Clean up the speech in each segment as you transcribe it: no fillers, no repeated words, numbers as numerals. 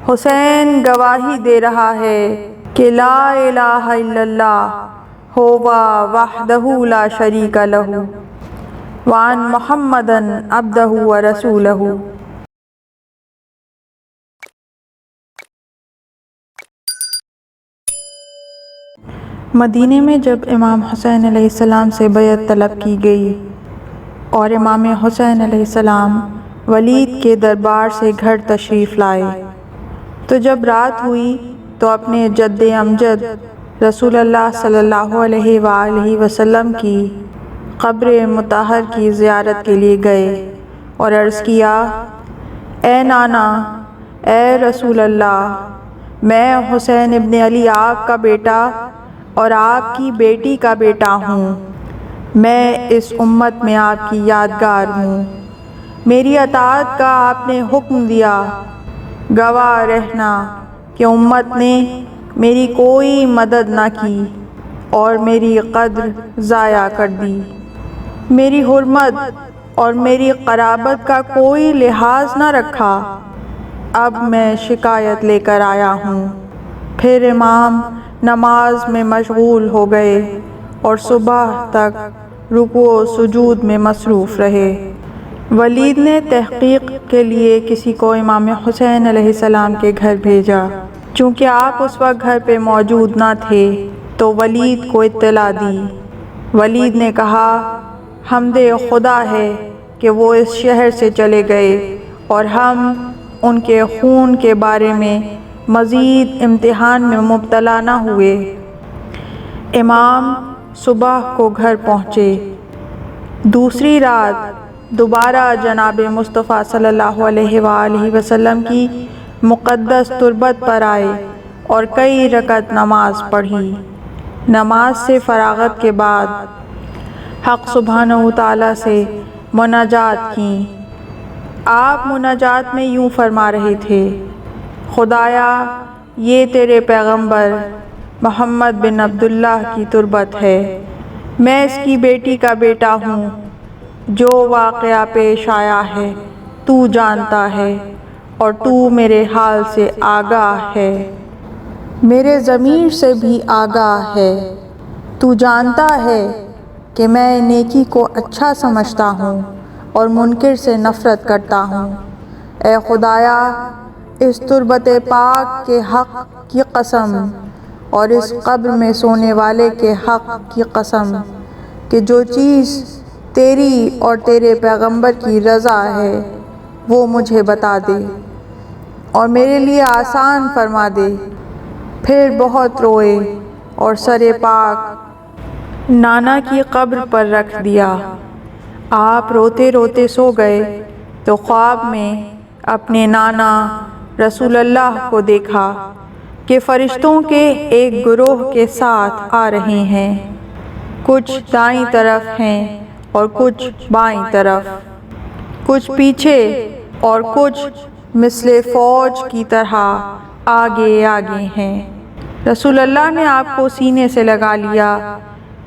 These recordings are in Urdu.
حسین گواہی دے رہا ہے کہ لا الہ الا اللہ ہوا وحدہ لا شریک لہ وان محمدً عبدہ ورسولہ۔ مدینے میں جب امام حسین علیہ السلام سے بیعت طلب کی گئی اور امام حسین علیہ السلام ولید کے دربار سے گھر تشریف لائے تو جب رات ہوئی تو اپنے جد امجد رسول اللہ صلی اللہ علیہ وآلہ وسلم کی قبر مطہر کی زیارت کے لیے گئے اور عرض کیا، اے نانا، اے رسول اللہ، میں حسین ابن علی آپ کا بیٹا اور آپ کی بیٹی کا بیٹا ہوں۔ میں اس امت میں آپ کی یادگار ہوں۔ میری اطاعت کا آپ نے حکم دیا، گواہ رہنا کہ امت نے میری کوئی مدد نہ کی اور میری قدر ضائع کر دی، میری حرمت اور میری قرابت کا کوئی لحاظ نہ رکھا۔ اب میں شکایت لے کر آیا ہوں۔ پھر امام نماز میں مشغول ہو گئے اور صبح تک رکوع و سجود میں مصروف رہے۔ ولید نے تحقیق کے لیے کسی کو امام حسین علیہ السلام کے گھر بھیجا۔ چونکہ آپ اس وقت گھر پہ موجود نہ تھے تو ولید کو اطلاع دی۔ ولید نے کہا، حمد خدا ہے کہ وہ اس شہر سے چلے گئے اور ہم ان کے خون کے بارے میں مزید امتحان میں مبتلا نہ ہوئے۔ امام صبح کو گھر پہنچے۔ دوسری رات دوبارہ جناب مصطفیٰ صلی اللہ علیہ وآلہ وسلم کی مقدس تربت پر آئے اور کئی رکعت نماز پڑھی۔ نماز سے فراغت کے بعد حق سبحانہ وتعالیٰ سے مناجات کی۔ آپ مناجات میں یوں فرما رہے تھے، خدایا، یہ تیرے پیغمبر محمد بن عبداللہ کی تربت ہے، میں اس کی بیٹی کا بیٹا ہوں۔ جو واقعہ پیش آیا ہے تو جانتا ہے اور تو میرے حال سے آگاہ ہے، میرے ضمیر سے بھی آگاہ ہے۔ تو جانتا ہے کہ میں نیکی کو اچھا سمجھتا ہوں اور منکر سے نفرت کرتا ہوں۔ اے خدایا، اس تربت پاک کے حق کی قسم اور اس قبر میں سونے والے کے حق کی قسم کہ جو چیز تیری اور تیرے پیغمبر کی رضا ہے وہ مجھے بتا دے اور میرے لیے آسان فرما دے۔ پھر بہت روئے اور سر پاک نانا کی قبر پر رکھ دیا۔ آپ روتے روتے سو گئے تو خواب میں اپنے نانا رسول اللہ کو دیکھا کہ فرشتوں کے ایک گروہ کے ساتھ آ رہے ہیں، کچھ دائیں طرف ہیں اور کچھ بائیں طرف، کچھ پیچھے اور کچھ مثل فوج کی طرح آگے آگے ہیں۔ رسول اللہ نے آپ کو سینے سے لگا لیا،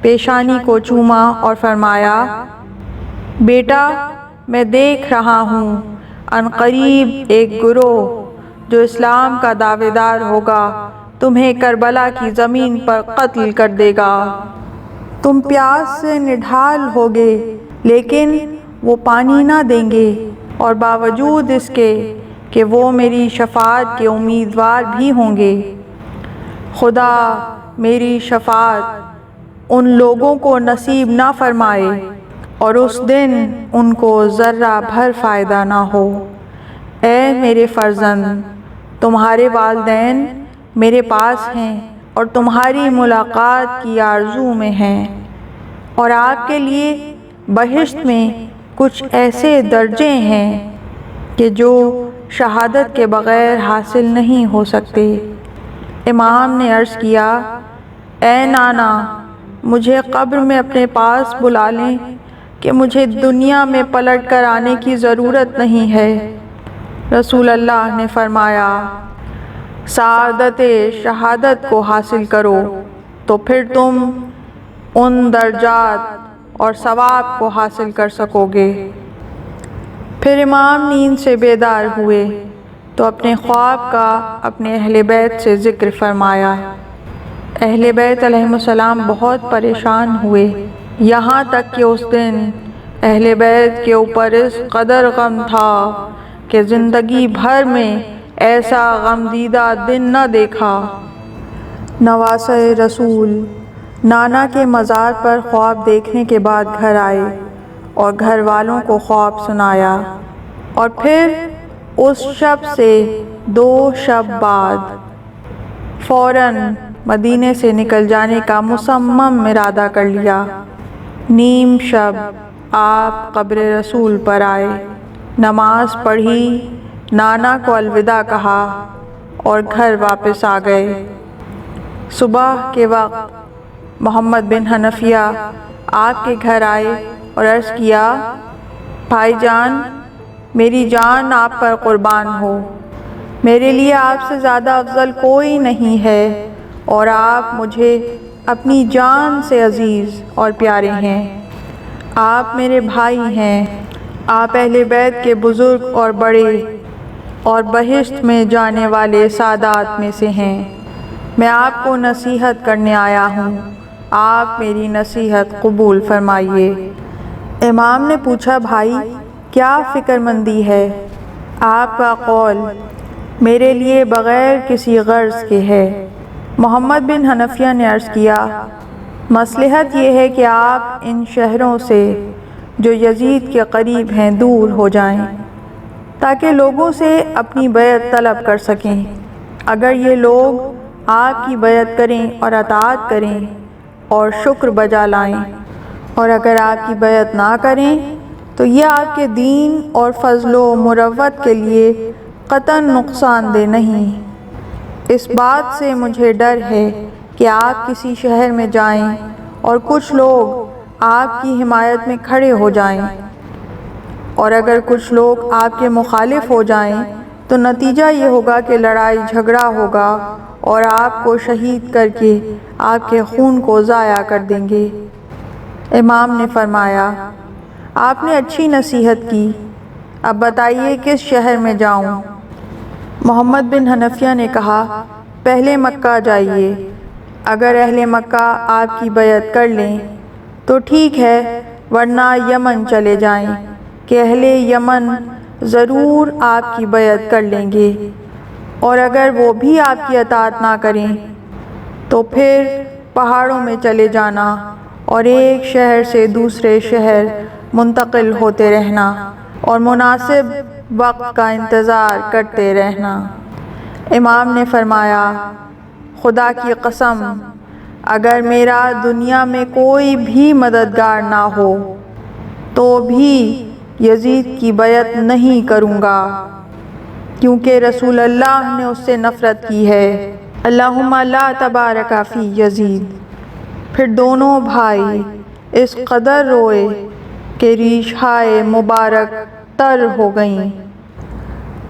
پیشانی کو چوما اور فرمایا، بیٹا، میں دیکھ رہا ہوں عنقریب ایک گروہ جو اسلام کا دعوے دار ہوگا تمہیں کربلا کی زمین پر قتل کر دے گا۔ تم پیاس سے نڈھال ہوگے لیکن وہ پانی نہ دیں گے، اور باوجود اس کے کہ وہ میری شفاعت کے امیدوار بھی ہوں گے۔ خدا میری شفاعت ان لوگوں کو نصیب نہ فرمائے اور اس دن ان کو ذرہ بھر فائدہ نہ ہو۔ اے میرے فرزند، تمہارے والدین میرے پاس ہیں اور تمہاری ملاقات کی آرزو میں ہیں، اور آپ کے لیے بہشت میں کچھ ایسے درجے ہیں کہ جو شہادت کے بغیر حاصل نہیں ہو سکتے۔ امام نے عرض کیا، اے نانا، مجھے قبر میں اپنے پاس بلا لیں کہ مجھے دنیا میں پلٹ کر آنے کی ضرورت نہیں ہے۔ رسول اللہ نے فرمایا، سعادت شہادت کو حاصل کرو تو پھر تم ان درجات اور ثواب کو حاصل کر سکو گے۔ پھر امام نیند سے بیدار ہوئے تو اپنے خواب کا اپنے اہل بیت سے ذکر فرمایا۔ اہل بیت علیہ السلام بہت پریشان ہوئے، یہاں تک کہ اس دن اہل بیت کے اوپر اس قدر غم تھا کہ زندگی بھر میں ایسا غم دیدہ دن نہ دیکھا۔ نواسہ رسول نانا کے مزار پر خواب دیکھنے کے بعد گھر آئے اور گھر والوں کو خواب سنایا، اور پھر اس شب سے 2 شب بعد فوراً مدینے سے نکل جانے کا مصمم ارادہ کر لیا۔ نیم شب آپ قبر رسول پر آئے، نماز پڑھی، نانا کو الوداع کہا اور گھر واپس آ گئے۔ صبح کے وقت محمد بن حنفیہ آپ کے گھر آئے اور عرض کیا، بھائی جان، میری جان آپ پر قربان ہو، میرے لیے آپ سے زیادہ افضل کوئی نہیں ہے، اور آپ مجھے اپنی جان سے عزیز اور پیارے ہیں۔ آپ میرے بھائی ہیں، آپ اہل بیت کے بزرگ اور بڑے اور بہشت میں جانے والے سادات میں سے ہیں۔ میں آپ کو نصیحت کرنے آیا ہوں، آپ میری نصیحت قبول فرمائیے۔ امام نے پوچھا، بھائی کیا فکر مندی ہے؟ آپ کا قول میرے لیے بغیر کسی غرض کے ہے۔ محمد بن حنفیہ نے عرض کیا، مصلحت یہ ہے کہ آپ ان شہروں سے جو یزید کے قریب ہیں دور ہو جائیں، تاکہ لوگوں سے اپنی بیعت طلب کر سکیں۔ اگر یہ لوگ آپ کی بیعت کریں اور اطاعت کریں اور شکر بجا لائیں، اور اگر آپ کی بیعت نہ کریں تو یہ آپ کے دین اور فضل و مروت کے لیے قطعاً نقصان دہ نہیں۔ اس بات سے مجھے ڈر ہے کہ آپ کسی شہر میں جائیں اور کچھ لوگ آپ کی حمایت میں کھڑے ہو جائیں، اور اگر کچھ لوگ آپ کے مخالف ہو جائیں تو نتیجہ یہ ہوگا کہ لڑائی جھگڑا ہوگا اور آپ کو شہید کر کے آپ کے خون کو ضائع کر دیں گے۔ امام نے فرمایا، آپ نے اچھی نصیحت کی، اب بتائیے کس شہر میں جاؤں؟ محمد بن حنفیہ نے کہا، پہلے مکہ جائیے، اگر اہل مکہ آپ کی بیعت کر لیں تو ٹھیک ہے، ورنہ یمن چلے جائیں کہ اہل یمن ضرور آپ کی بیعت کر لیں گے، اور اگر وہ بھی آپ کی اطاعت نہ کریں تو پھر پہاڑوں میں چلے جانا اور ایک شہر سے دوسرے شہر منتقل ہوتے رہنا اور مناسب وقت کا انتظار کرتے رہنا۔ امام نے فرمایا، خدا کی قسم، اگر میرا دنیا میں کوئی بھی مددگار نہ ہو تو بھی یزید کی بیعت نہیں کروں گا، کیونکہ رسول اللہ نے اس سے نفرت کی ہے۔ اللہم لا تبارک فی یزید۔ پھر دونوں بھائی اس قدر روئے کہ ریشھائے مبارک تر ہو گئیں۔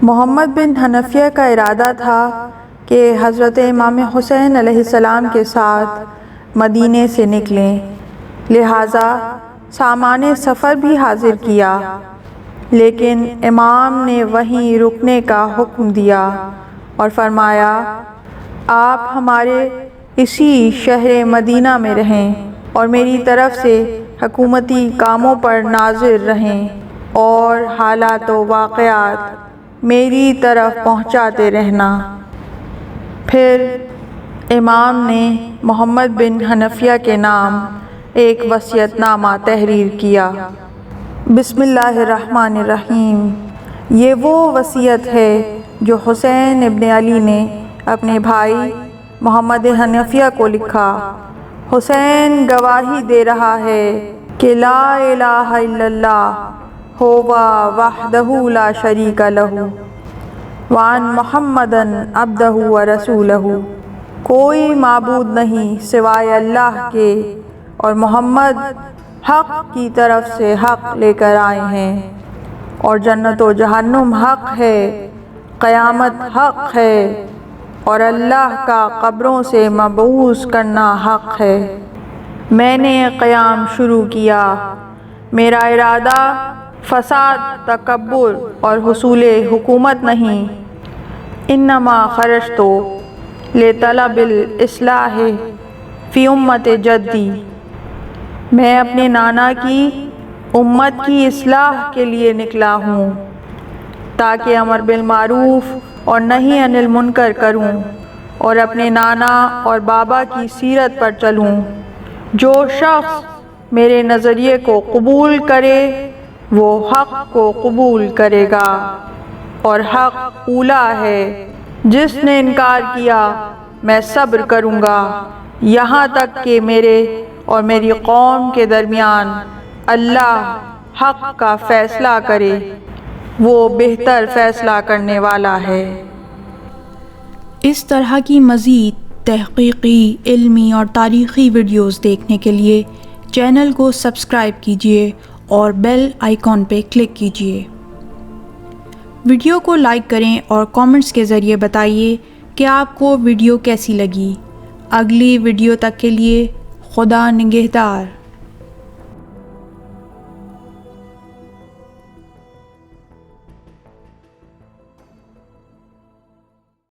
محمد بن حنفیہ کا ارادہ تھا کہ حضرت امام حسین علیہ السلام کے ساتھ مدینے سے نکلیں، لہٰذا سامان سفر بھی حاضر کیا، لیکن امام نے وہیں رکنے کا حکم دیا اور فرمایا، آپ ہمارے اسی شہر مدینہ میں رہیں اور میری طرف سے حکومتی کاموں پر ناظر رہیں اور حالات و واقعات میری طرف پہنچاتے رہنا۔ پھر امام نے محمد بن حنفیہ کے نام ایک وصیت نامہ تحریر کیا۔ بسم اللہ الرحمن الرحیم۔ یہ وہ وصیت ہے جو حسین ابن علی نے اپنے بھائی محمد حنفیہ کو لکھا۔ حسین گواہی دے رہا ہے کہ لا الہ الا اللہ ھوا وحدہ لا شریک لہ وان محمدً عبدہ ورسولہ۔ کوئی معبود نہیں سوائے اللہ کے، اور محمد حق کی طرف سے حق لے کر آئے ہیں، اور جنت و جہنم حق ہے، قیامت حق ہے، اور اللہ کا قبروں سے مبعوث کرنا حق ہے۔ میں نے قیام شروع کیا، میرا ارادہ فساد، تکبر اور حصول حکومت نہیں، انما خرجت لطلب الاصلاح فی امت جدی، میں اپنے نانا کی امت کی اصلاح کے لیے نکلا ہوں تاکہ امر بالمعروف اور نہی عن المنکر کروں اور اپنے نانا اور بابا کی سیرت پر چلوں۔ جو شخص میرے نظریے کو قبول کرے وہ حق کو قبول کرے گا، اور حق اولا ہے۔ جس نے انکار کیا میں صبر کروں گا یہاں تک کہ میرے اور میری قوم کے درمیان اللہ حق کا فیصلہ کرے، وہ بہتر فیصلہ کرنے والا ہے۔ اس طرح کی مزید تحقیقی، علمی اور تاریخی ویڈیوز دیکھنے کے لیے چینل کو سبسکرائب کیجیے اور بیل آئیکن پہ کلک کیجیے۔ ویڈیو کو لائک کریں اور کامنٹس کے ذریعے بتائیے کہ آپ کو ویڈیو کیسی لگی۔ اگلی ویڈیو تک کے لیے خدا نگہدار۔